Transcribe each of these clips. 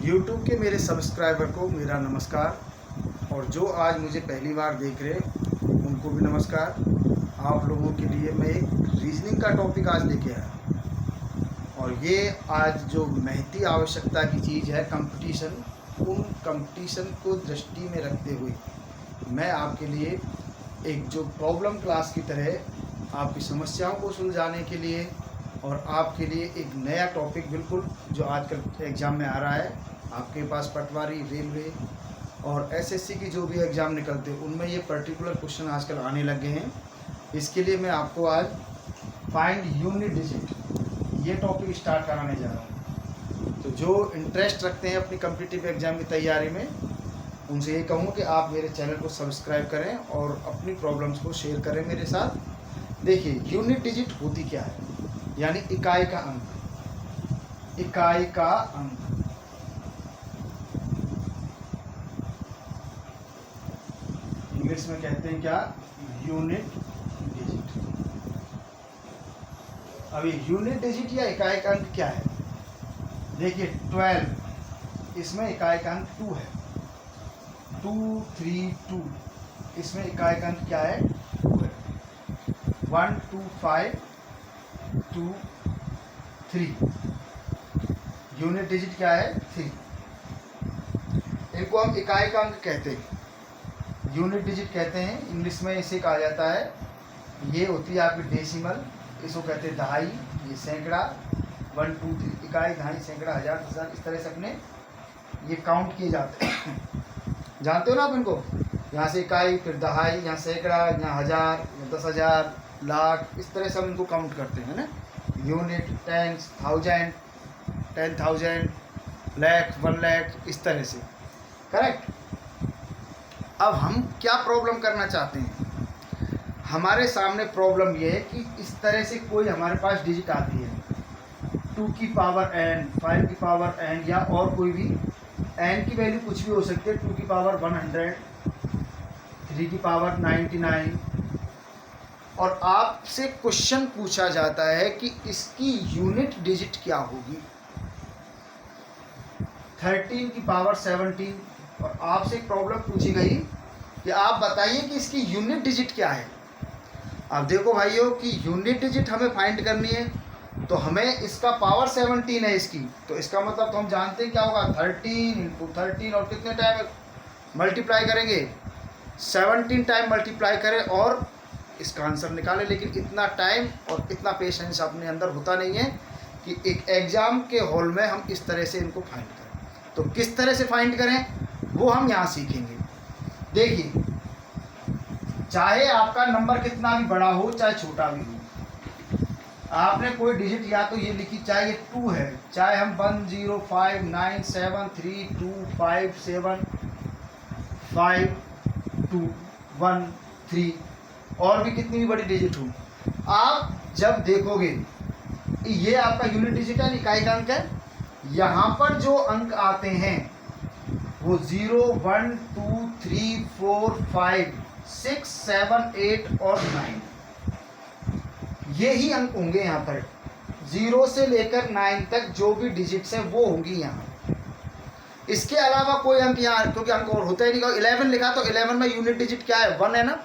YouTube के मेरे subscriber को मेरा नमस्कार, और जो आज मुझे पहली बार देख रहे उनको भी नमस्कार। आप लोगों के लिए मैं एक रीजनिंग का टॉपिक आज लेके आया, और ये आज जो महती आवश्यकता की चीज़ है कंपटीशन, उन कंपटीशन को दृष्टि में रखते हुए मैं आपके लिए एक जो प्रॉब्लम क्लास की तरह आपकी समस्याओं को सुलझाने के लिए और आपके लिए एक नया टॉपिक बिल्कुल जो आजकल एग्ज़ाम में आ रहा है, आपके पास पटवारी, रेलवे और एसएससी की जो भी एग्ज़ाम निकलते हैं उनमें ये पर्टिकुलर क्वेश्चन आजकल आने लगे हैं। इसके लिए मैं आपको आज फाइंड यूनिट डिजिट ये टॉपिक स्टार्ट कराने जा रहा हूँ। तो जो इंटरेस्ट रखते हैं अपनी कॉम्पिटिटिव एग्ज़ाम की तैयारी में, उनसे ये कहूँ कि आप मेरे चैनल को सब्सक्राइब करें और अपनी प्रॉब्लम्स को शेयर करें मेरे साथ। देखिए, यूनिट डिजिट होती क्या है, यानी इकाई का अंक। इकाई का अंक इंग्लिश में कहते हैं क्या? Unit digit. अभी यूनिट डिजिट या इकाई का अंक क्या है? देखिए 12, इसमें इकाई का अंक 2 है। 2, 3, 2, इसमें इकाई का अंक क्या है? 2 है। 1, 2, 5, 2, 3, यूनिट डिजिट क्या है? 3। इनको हम इकाई का अंक कहते हैं, यूनिट डिजिट कहते हैं। इंग्लिश में इसे कहा जाता है, ये होती है आपकी डेसिमल, इसको कहते हैं दहाई, ये सैकड़ा, 1, 2, 3, इकाई, दहाई, सैकड़ा, हज़ार, 10,000, इस तरह से अपने ये काउंट किए जाते हैं। जानते हो ना आप इनको? यहाँ से इकाई, फिर दहाई, यहाँ सैकड़ा, यहाँ हज़ार, 10,000, लाख, इस तरह से हम इनको काउंट करते हैं ना। Unit, tens, thousand, 10,000, lakh, 1 lakh, इस तरह से। करेक्ट। अब हम क्या प्रॉब्लम करना चाहते हैं? हमारे सामने प्रॉब्लम ये है कि इस तरह से कोई हमारे पास डिजिट आती है, 2 की पावर n, 5 की पावर n, या और कोई भी n की वैल्यू कुछ भी हो सकती है, 2 की पावर 100, 3 की पावर 99, और आपसे क्वेश्चन पूछा जाता है कि इसकी यूनिट डिजिट क्या होगी। 13 की पावर 17, और आपसे एक प्रॉब्लम पूछी गई कि आप बताइए कि इसकी यूनिट डिजिट क्या है। अब देखो भाइयों कि यूनिट डिजिट हमें फाइंड करनी है, तो हमें इसका पावर 17 है इसकी, तो इसका मतलब तो हम जानते हैं क्या होगा, 13 × 13, और कितने टाइम मल्टीप्लाई करेंगे? 17 टाइम मल्टीप्लाई करें और इसका आंसर निकालें। लेकिन इतना टाइम और इतना पेशेंस अपने अंदर होता नहीं है कि एक एग्ज़ाम के हॉल में हम इस तरह से इनको फाइंड करें। तो किस तरह से फाइंड करें वो हम यहाँ सीखेंगे। देखिए, चाहे आपका नंबर कितना भी बड़ा हो चाहे छोटा भी हो, आपने कोई डिजिट या तो ये लिखी, चाहे ये 2 है, चाहे हम 1, 0, 5, 9, 7, 3, 2, 5, 7, 5, 2, 1, 3, और भी कितनी भी बड़ी डिजिट हो, आप जब देखोगे ये आपका यूनिट डिजिट है, इकाई का अंक है, यहाँ पर जो अंक आते हैं वो 0, 1, 2, 3, 4, 5, 6, 7, 8 और 9, ये ही अंक होंगे यहाँ पर। 0 से लेकर 9 तक जो भी डिजिट्स हैं वो होंगी यहाँ। इसके अलावा कोई अंक यहाँ, क्योंकि अंक और होता ही नहीं। 11 लिखा तो 11 में यूनिट डिजिट क्या है? 1 है ना।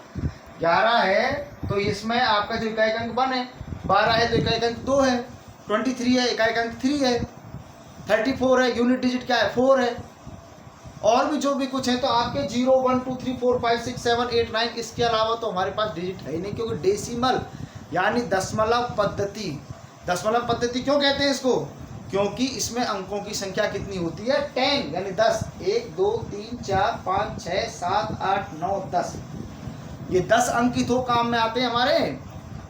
11 है तो इसमें आपका जो इकाई का अंक 1 है। 12 है तो इकाई का अंक 2 है। 23 है, इकाई का अंक 3 है। 34 है, यूनिट डिजिट क्या है? 4 है। और भी जो भी कुछ है, तो आपके 0, 1, 2, 3, 4, 5, 6, 7, 8, 9, इसके अलावा तो हमारे पास डिजिट है ही नहीं, क्योंकि डेसिमल यानी दशमलव पद्धति। दशमलव पद्धति क्यों कहते हैं इसको? क्योंकि इसमें अंकों की संख्या कितनी होती है? 10, यानी 10। 1, 2, 3, 4, 5, 6, 7, 8, 9, 10, ये 10 अंक ही तो काम में आते हैं हमारे।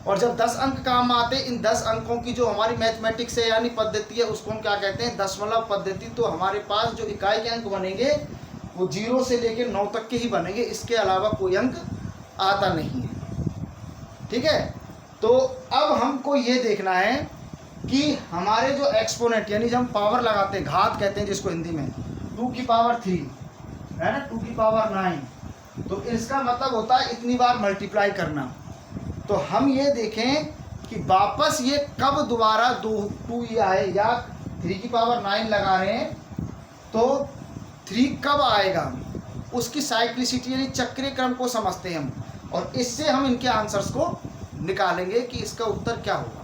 और जब 10 अंक काम आते हैं, इन 10 अंकों की जो हमारी मैथमेटिक्स है यानी पद्धति है, उसको हम क्या कहते हैं? दशमलव पद्धति। तो हमारे पास जो इकाई के अंक बनेंगे वो 0 से लेकर 9 तक के ही बनेंगे, इसके अलावा कोई अंक आता नहीं है। ठीक है। तो अब हमको ये देखना है कि हमारे जो एक्सपोनेंट, यानी जब हम पावर लगाते हैं, घात कहते हैं जिसको हिंदी में, 2 की पावर 3 है ना, 2 की पावर 9, तो इसका मतलब होता है इतनी बार मल्टीप्लाई करना। तो हम ये देखें कि वापस ये कब दोबारा 2 ही आए, या 3 की पावर 9 लगा रहे हैं तो 3 कब आएगा उसकी साइक्लिसिटी यानी चक्रीय क्रम को समझते हैं हम, और इससे हम इनके आंसर्स को निकालेंगे कि इसका उत्तर क्या होगा।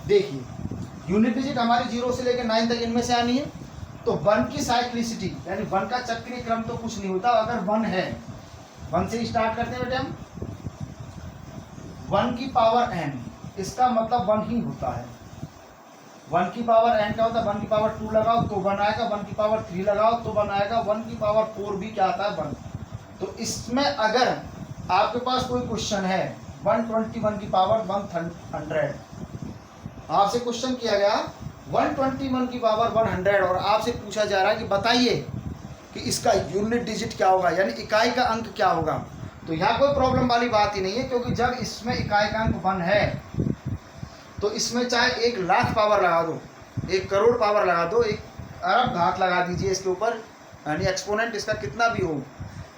देखिए यूनिट डिजिट हमारी 0 से लेकर 9 तक इनमें से आनी है। तो 1 की साइक्लिसिटी यानी 1 का चक्रीय क्रम तो कुछ नहीं होता, अगर 1 है 1 से स्टार्ट करते हैं बेटे हम, 1 की पावर n, इसका मतलब 1 ही होता है। 1 की पावर n क्या होता है, 1 की पावर 2 लगाओ तो 1 आएगा, 1 की पावर 3 लगाओ तो 1 आएगा, 1 की पावर 4 भी क्या आता है 1। तो इसमें अगर आपके पास कोई क्वेश्चन है 121 की पावर 100, आपसे क्वेश्चन किया गया 121 की पावर 100 और आपसे पूछा जा रहा है कि बताइए कि इसका यूनिट डिजिट क्या होगा, यानी इकाई का अंक क्या होगा, तो यहाँ कोई प्रॉब्लम वाली बात ही नहीं है, क्योंकि जब इसमें इकाई का अंक 1 है तो इसमें चाहे 1 लाख पावर लगा दो, 1 करोड़ पावर लगा दो, 1 अरब घात लगा दीजिए इसके ऊपर, यानी एक्सपोनेंट इसका कितना भी हो,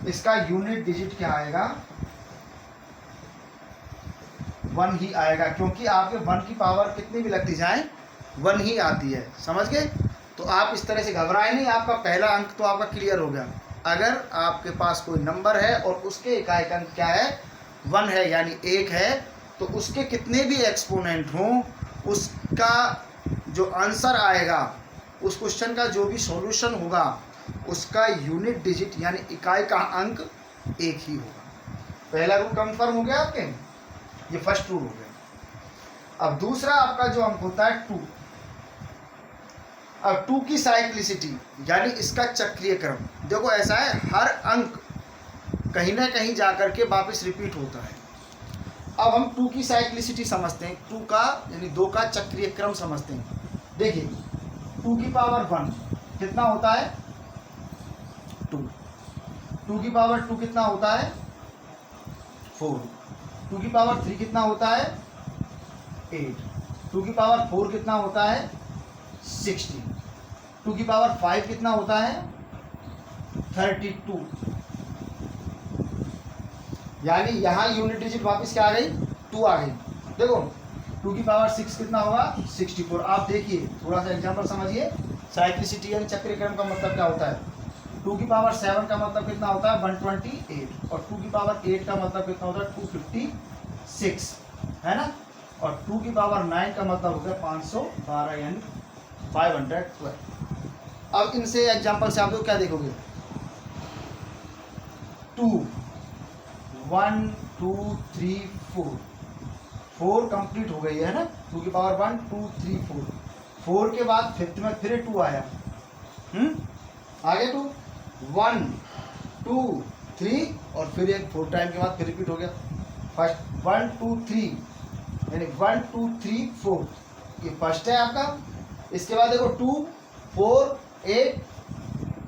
इसका यूनिट डिजिट क्या आएगा 1 ही आएगा, क्योंकि आपके 1 की पावर कितनी भी लगती जाए 1 ही आती है। समझ गए? तो आप इस तरह से घबराए नहीं, आपका पहला अंक तो आपका क्लियर हो गया। अगर आपके पास कोई नंबर है और उसके इकाई का अंक क्या है 1 है यानी 1 है, तो उसके कितने भी एक्सपोनेंट हों उसका जो आंसर आएगा, उस क्वेश्चन का जो भी सॉल्यूशन होगा, उसका यूनिट डिजिट यानी इकाई का अंक 1 ही होगा। पहला रूल कंफर्म हो गया आपके, ये फर्स्ट रूल हो गया। अब दूसरा आपका जो अंक होता है 2। अब 2 की साइक्लिसिटी यानी इसका चक्रीय क्रम, देखो ऐसा है हर अंक कहीं ना कहीं जाकर के वापस रिपीट होता है। अब हम 2 की साइक्लिसिटी समझते हैं, 2 का यानी 2 का चक्रीय क्रम समझते हैं। देखिए 2 की पावर 1 कितना होता है 2, 2 की पावर 2 कितना होता है 4, 2 की पावर 3 कितना होता है 8, 2 की पावर 4 कितना होता है 16, 2 की पावर 5 कितना होता है 32, यानी यहाँ यूनिट डिजिट वापस क्या आ गई 2 आ गई। देखो 2 की पावर 6 कितना होगा 64। आप देखिए थोड़ा सा एग्जांपल समझिए, साइक्लिसिटी यानी चक्रीय क्रम का मतलब क्या होता है। 2 की पावर 7 का मतलब कितना होता है 128, और 2 की पावर 8 का मतलब कितना होता है 256, है ना, और 2 की पावर 9 का मतलब हो गया 512 यानी 512। अब इनसे एग्जांपल से आप लोग क्या देखोगे 2 1 2 3 4 कंप्लीट हो गई है ना, 2 की पावर 1 2 3 4 के बाद फिफ्थ में फिर 2 आया, आगे 2 1 2 3 और फिर एक 4 टाइम के बाद फिर रिपीट हो गया। फर्स्ट 1 2 3 यानी 1 2 3 4 ये फर्स्ट है आपका। इसके बाद देखो 2 4 8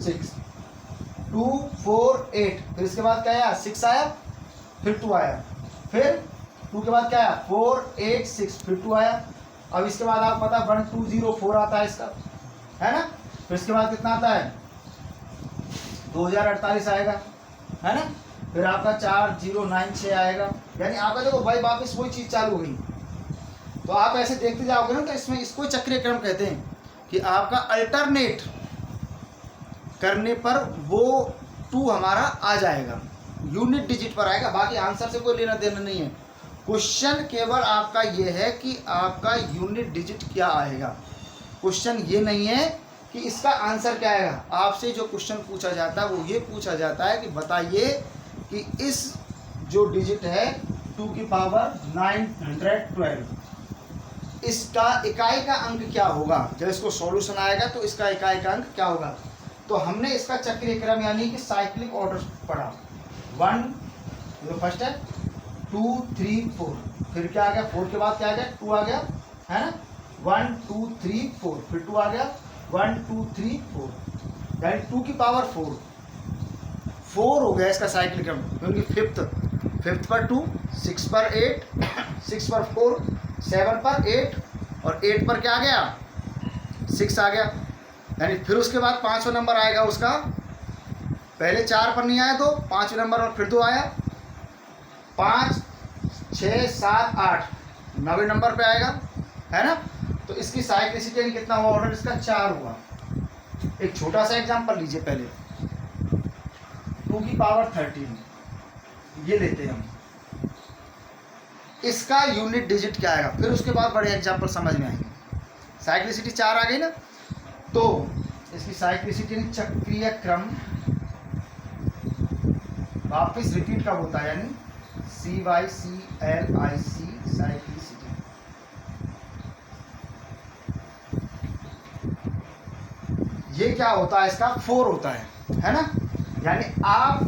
6 2 4 8, फिर इसके बाद क्या आया 6 आया, फिर 2 आया, फिर 2 के बाद क्या आया 4 8 6, फिर 2 आया। अब इसके बाद आपको पता 1 2 0 4 आता है इसका, है ना, फिर इसके बाद कितना आता है 2048 आएगा, है ना, फिर आपका 4096 आएगा, यानी आपका देखो भाई वापस वही चीज़ चालू हो गई। तो आप ऐसे देखते जाओगे ना, तो इसमें इसको चक्रीय क्रम कहते हैं कि आपका अल्टरनेट करने पर वो 2 हमारा आ जाएगा, यूनिट डिजिट पर आएगा, बाकी आंसर से कोई लेना देना नहीं है। क्वेश्चन केवल आपका ये है कि आपका यूनिट डिजिट क्या आएगा, क्वेश्चन ये नहीं है कि इसका आंसर क्या आएगा। आपसे जो क्वेश्चन पूछा जाता है वो ये पूछा जाता है कि बताइए कि इस जो डिजिट है 2 की पावर 912, इसका इकाई का अंक क्या होगा। जब इसको सॉल्यूशन आएगा तो इसका इकाई का अंक क्या होगा। तो हमने इसका चक्रीय क्रम यानी कि साइक्लिक ऑर्डर पढ़ा। 1 जो फर्स्ट है 2 3 4, फिर क्या आ गया 4 के बाद क्या आ गया 2 आ गया, है ना, 1 2 3 4, फिर 2 आ गया 1 2 3 4, यानी 2 की पावर 4 हो गया इसका साइक्लिक क्रम, क्योंकि फिफ्थ पर 2 6 पर 8 6 पर 4 7 पर 8 और 8 पर क्या आ गया 6 आ गया, यानी फिर उसके बाद 5वां नंबर आएगा उसका, पहले 4 पर नहीं आया तो 5वें नंबर और फिर 2 आया, 5 6 7 8 9वें नंबर पे आएगा, है ना। तो इसकी साइक्लिसिटी कितना हुआ ऑर्डर इसका 4 हुआ, एक छोटा सा एग्जांपल लीजिए पहले, 2 की पावर 13 ये लेते हैं हम, इसका यूनिट डिजिट क्या आएगा, फिर उसके बाद बड़े एग्जांपल समझ में आएंगे। साइक्लिसिटी 4 आ गई ना, तो इसकी साइक्लिसिटी चक्रीय क्रम वापस रिपीट कब होता है, यानी CYCLIC साइक्लिसिटी। ये क्या होता है, इसका 4 होता है ना, यानी आप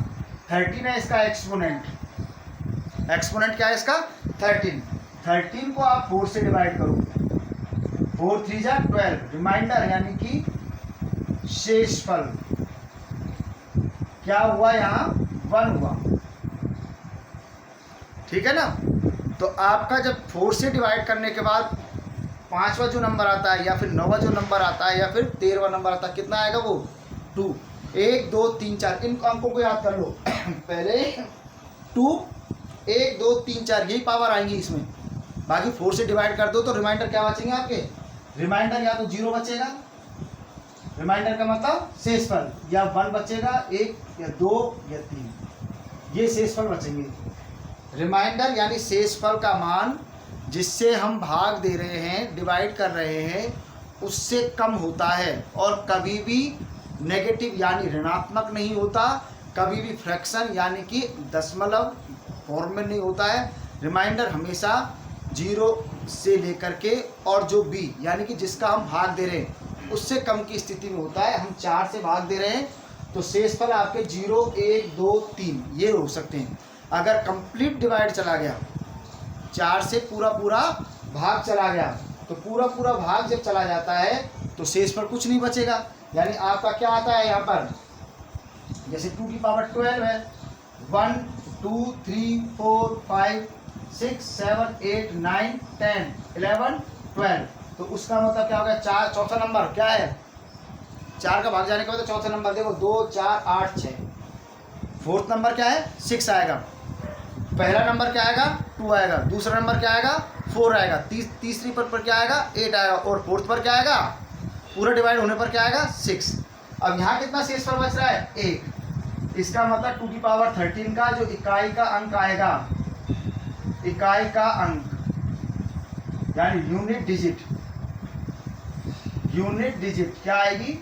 13 है इसका एक्सपोनेंट, एक्सपोनेंट क्या है इसका 13 को आप 4 से डिवाइड करो, 4 3 जा 12, रिमाइंडर यानी कि शेषफल क्या हुआ, यहाँ 1 हुआ, ठीक है ना। तो आपका जब 4 से डिवाइड करने के बाद 5वां जो नंबर आता है या फिर 9वां जो नंबर आता है या फिर 13वां नंबर आता है, कितना आएगा वो 2, 1 2 3 4, इन अंकों को याद कर लो पहले 2 1 2 3 4 यही पावर आएंगी इसमें, बाकी 4 से डिवाइड कर दो तो रिमाइंडर क्या बचेंगे आपके, रिमाइंडर या तो 0 बचेगा, रिमाइंडर का मतलब शेषफल, या 1 बचेगा, 1 या 2 या 3, ये शेषफल बचेंगे। रिमाइंडर यानी शेषफल का मान जिससे हम भाग दे रहे हैं, डिवाइड कर रहे हैं, उससे कम होता है और कभी भी नेगेटिव यानी ऋणात्मक नहीं होता, कभी भी फ्रैक्शन यानी कि दशमलव फॉर्म में नहीं होता है। रिमाइंडर हमेशा 0 से लेकर के और जो b यानी कि जिसका हम भाग दे रहे हैं उससे कम की स्थिति में होता है। हम 4 से भाग दे रहे हैं तो शेषफल आपके 0 1 2 3 ये हो सकते हैं। अगर कंप्लीट डिवाइड चला गया, 4 से पूरा भाग चला गया, तो पूरा भाग जब चला जाता है तो शेषफल कुछ नहीं बचेगा, यानी आपका क्या आता है यहाँ पर, जैसे 2 की पावर 12 है, 1 2 3 4 5 6 7 8 9 10 11 12, तो उसका मतलब क्या होगा, 4 चौथा नंबर क्या है, 4 का भाग जाने के बाद तो चौथा नंबर देखो 2 4 8 6, फोर्थ नंबर क्या है 6 आएगा, पहला नंबर क्या आएगा 2 आएगा, दूसरा नंबर क्या आएगा 4 आएगा, तीसरी पर क्या आएगा 8 आएगा, और फोर्थ पर क्या आएगा, पूरा डिवाइड होने पर क्या आएगा 6। अब यहाँ कितना शेषफल बच रहा है 1, इसका मतलब 2 की पावर 13 का जो इकाई का अंक आएगा, इकाई का अंक यानी यूनिट डिजिट क्या आएगी,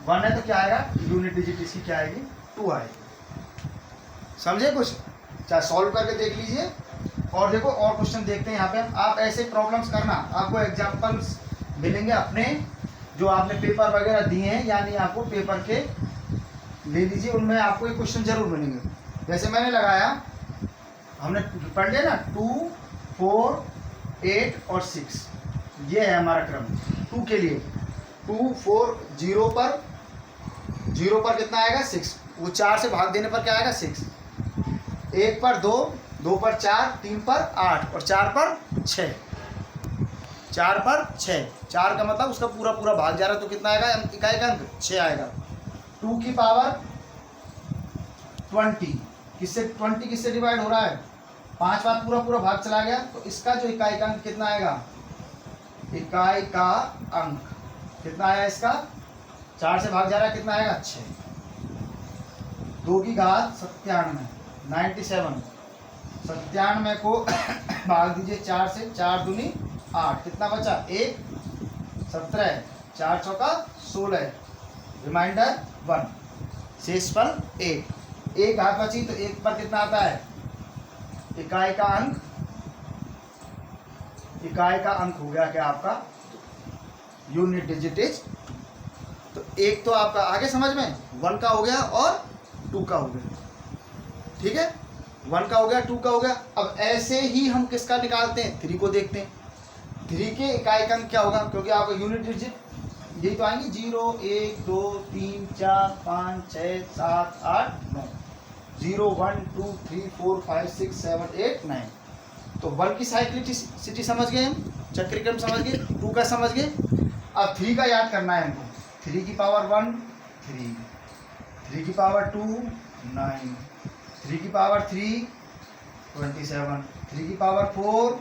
1 है तो क्या आएगा, यूनिट डिजिट इसकी क्या आएगी 2 आएगी। समझे कुछ, चाहे सॉल्व करके देख लीजिए। और देखो और क्वेश्चन देखते हैं यहाँ पे, आप ऐसे प्रॉब्लम्स करना, आपको एग्जांपल्स मिलेंगे अपने जो आपने पेपर वगैरह दिए हैं, यानी आपको पेपर के ले लीजिए, उनमें आपको ये क्वेश्चन जरूर मिलेंगे। जैसे मैंने लगाया, हमने पढ़ लिया ना 2 4 8 और 6, ये है हमारा क्रम 2 के लिए, 2 4 0 पर कितना आएगा 6, वो 4 से भाग देने पर क्या आएगा 6, 1 पर 2, 2 पर 4, 3 पर 8 और 4 पर 6, 4 पर 6, 4 का मतलब उसका पूरा भाग जा रहा है तो कितना आएगा, इकाई का अंक 6 आएगा। 2 की पावर 20 किससे डिवाइड हो रहा है, 5 बार पूरा भाग चला गया, तो इसका जो इकाई का अंक कितना आएगा, इकाई का अंक कितना आया इसका, 4 से भाग जा रहा है कितना आएगा 6, 2 की घात 97 97 को भाग दीजिए 4 से, 4 दूनी 8, कितना बचा 1 17, 4 चौका 16, रिमाइंडर 1, शेषफल 1 घात बची तो 1 पर कितना आता है, इकाई का अंक हो गया क्या आपका यूनिट डिजिट इज, तो 1 तो आपका आगे समझ में 1 का हो गया और 2 का हो गया, ठीक है 1 का हो गया 2 का हो गया। अब ऐसे ही हम किसका निकालते हैं, 3 को देखते हैं, 3 के इकाई का अंक क्या होगा, क्योंकि आपका यूनिट डिजिट यही तो आएंगे 0 1 2 3 4 5 6 7 8 9, 0 1 2 3 4 5 6 7 8 9, तो 1 की साइक्लिसिटी समझ गए हम, चक्रिक्रम समझ गए, 2 का समझ गए। अब 3 का याद करना है हमको, 3 की पावर 1 3, 3 की पावर 2 9, 3 की पावर 3 27, 3 की पावर 4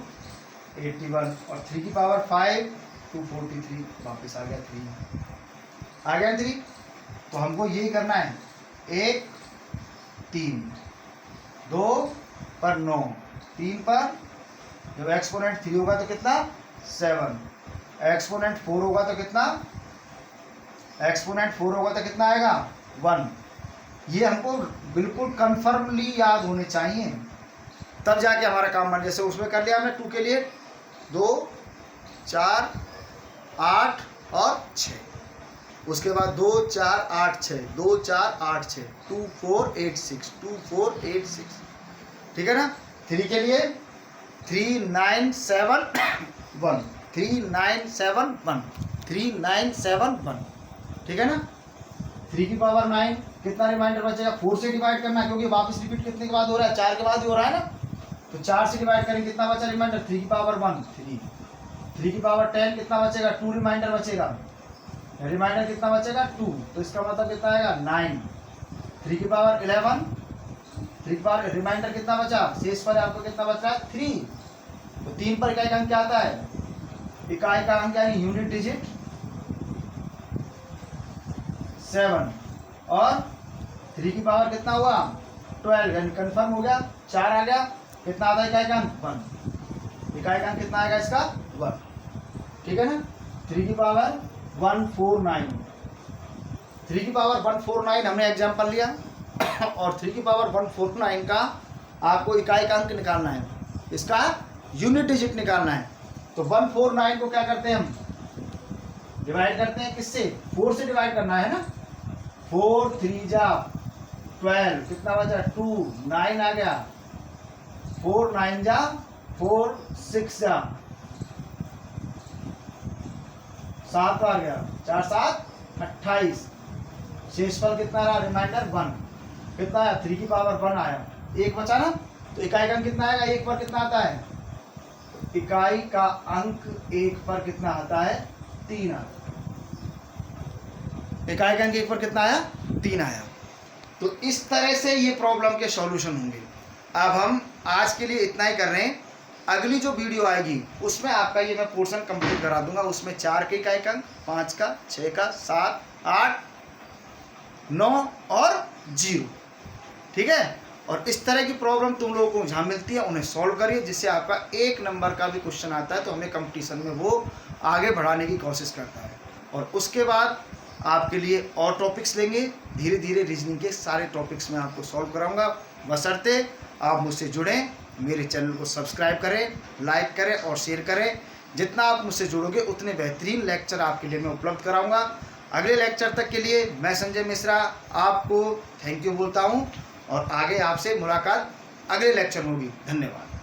81 और 3 की पावर 5 243 वापस आ गया 3, आ गया 3। तो हमको यही करना है, 1 3 2 पर 9, 3 पर जब एक्सपोनेंट 3 होगा तो कितना 7, एक्सपोनेंट 4 होगा तो कितना, एक्सपोनेंट 4 होगा तो कितना आएगा 1। ये हमको बिल्कुल कन्फर्मली याद होने चाहिए, तब जाके हमारा काम बन। जैसे उसमें कर लिया हमने 2 के लिए 2 4 8 और 6, उसके बाद 2 4 8 6 2 4 8 6 2 4 8 6 2 4 8 6, ठीक है ना। 3 के लिए 3 9 7 1 3 9 7 1 3 9 7 1, ठीक है ना। 3 की पावर 9 कितना रिमाइंडर बचेगा, 4 से डिवाइड करना है क्योंकि वापस रिपीट कितने के बाद हो रहा है, 4 के बाद ही हो रहा है ना। तो 4 से डिवाइड करेंगे कितना बचा रिमाइंडर, 3 की पावर 1 3, 3 की पावर 10 कितना बचेगा 2 रिमाइंडर बचेगा, रिमाइंडर कितना बचेगा 2, तो इसका मतलब कितना आएगा 9। 3 की पावर 11, 3 की पावर रिमाइंडर कितना बचा, शेष पर आपको कितना बचा है 3। तो 3 पर इकाई का अंक क्या आता है, इकाई का अंक यानी यूनिट डिजिट 7, और 3 की पावर कितना हुआ 12, यानी कन्फर्म हो गया, 4 आ गया, कितना आता है इकाई का अंक 1, इकाई का अंक कितना आएगा इसका 1, ठीक है ना। 3 की पावर 149, 3 की पावर 149 हमने एग्जाम्पल लिया और 3 की पावर 149 का आपको इकाई का अंक निकालना है, इसका यूनिट डिजिट निकालना है। तो 149 को क्या करते हैं हम, डिवाइड करते हैं किससे, 4 से डिवाइड करना है ना। 4 3 जा 12, कितना बचा 2, 9 आ गया, 4 9 जा 4 6 जा 7 आ गया, 4 7 28, शेषफल कितना रहा रिमाइंडर 1, कितना आया 3 की पावर 1 आया, 1 बचा ना। तो इकाई का अंक कितना आएगा, 1 पर कितना आता है, इकाई का अंक 1 पर कितना आता है 3 आता है, इकाई का अंक 1 पर कितना आया 3 आया। तो इस तरह से ये प्रॉब्लम के सॉल्यूशन होंगे। अब हम आज के लिए इतना ही कर रहे हैं, अगली जो वीडियो आएगी उसमें आपका ये मैं पोर्शन कंप्लीट करा दूंगा, उसमें 4 के इकाई का अंक, 5 का, 6 का, 7 8 9 और 0, ठीक है। और इस तरह की प्रॉब्लम तुम लोगों को जहाँ मिलती है उन्हें सॉल्व करिए, जिससे आपका 1 नंबर का भी क्वेश्चन आता है तो हमें कंपटीशन में वो आगे बढ़ाने की कोशिश करता है। और उसके बाद आपके लिए और टॉपिक्स लेंगे, धीरे धीरे रीजनिंग के सारे टॉपिक्स में आपको सॉल्व कराऊंगा, बशर्ते आप मुझसे जुड़ें, मेरे चैनल को सब्सक्राइब करें, लाइक करें और शेयर करें। जितना आप मुझसे जुड़ोगे उतने बेहतरीन लेक्चर आपके लिए मैं उपलब्ध कराऊंगा। अगले लेक्चर तक के लिए मैं संजय मिश्रा आपको थैंक यू बोलता हूं और आगे आपसे मुलाकात अगले लेक्चर में होगी। धन्यवाद।